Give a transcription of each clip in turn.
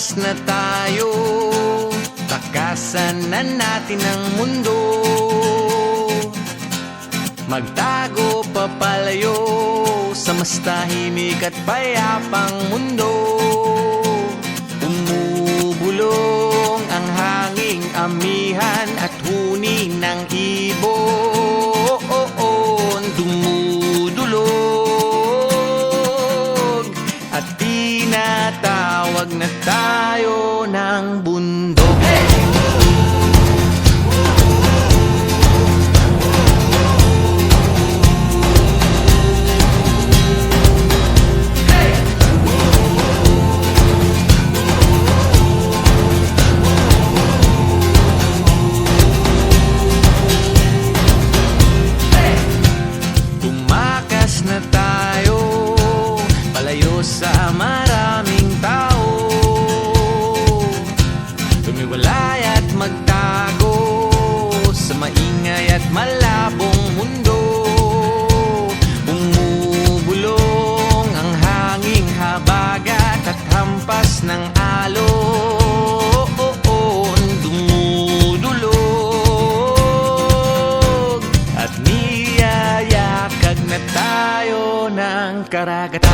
Tumakas na tayo, takasan na natin ang mundo. Magtago papalayo sa mas tahimik at payapang mundo. Umubulong ang hanging amihan at huni ng ibon. Dumudulog at tinatawag na tayo ng bundok. Na tayo, palayo sa maraming tao. Tumiwalay at magtago sa maingay at malabong mundo. Bumubulong ang hanging habagat at hampas ng alon. Dumudulog at niyayakag na tayo ng karagatan.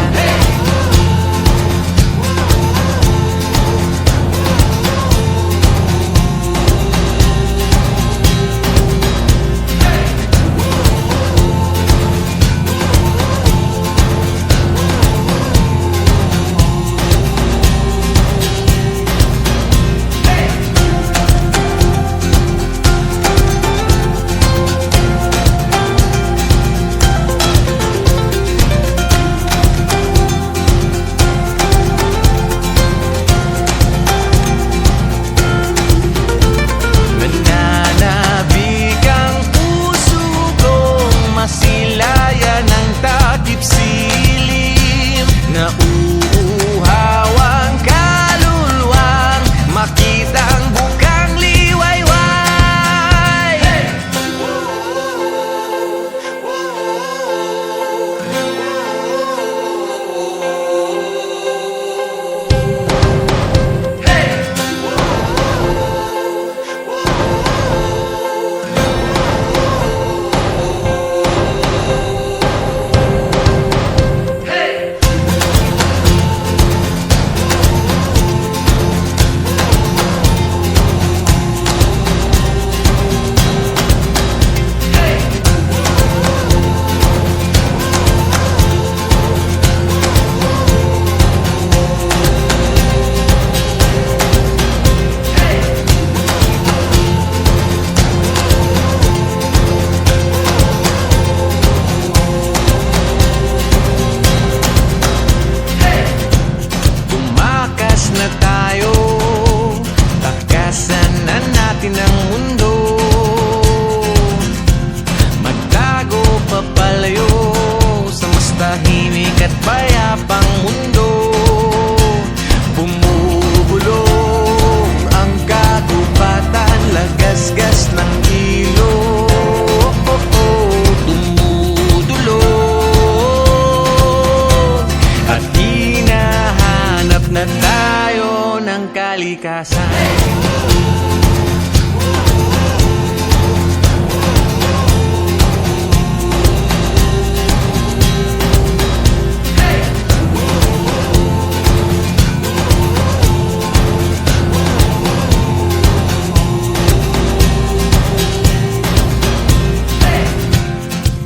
Kalikasan.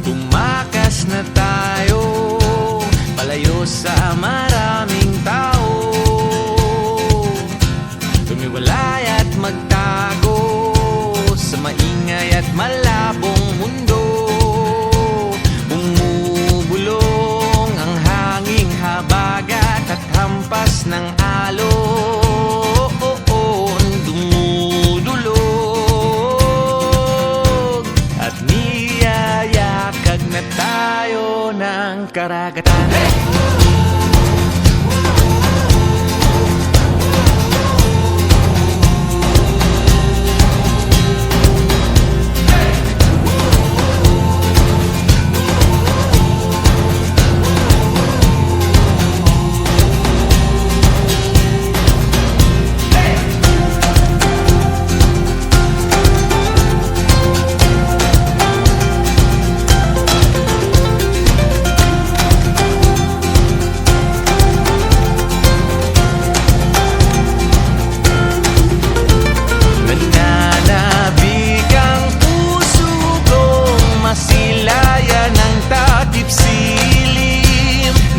Tumakas na tayo, palayo sa maraming tao. Tumiwalay at magtago sa maingay at malabong mundo. Bumubulong ang hanging habagat at hampas ng alon. Dumudulog at niyayakag na tayo ng karagatan.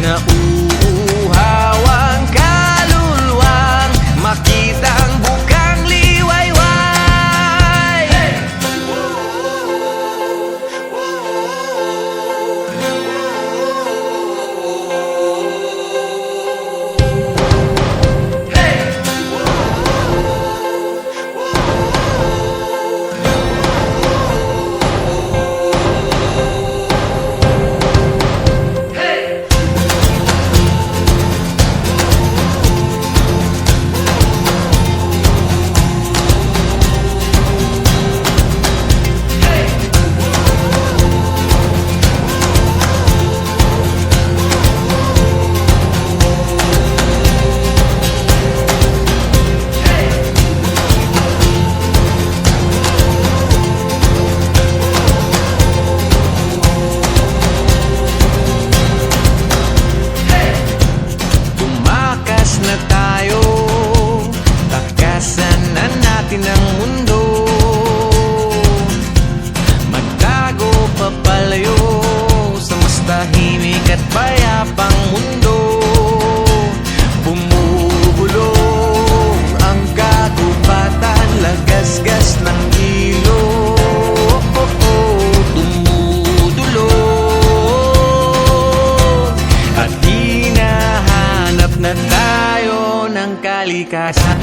Nauuhaw ang kaluluwang makita ang bukang liwayway. Tumakas na tayo, takasan na natin ang mundo. Magtago papalayo sa mas tahimik at payapang mundo. Bumubulong ang kagubatan, lagasgas ng ilog. Dumudulog at hinahanap na tayo ng kalikasan.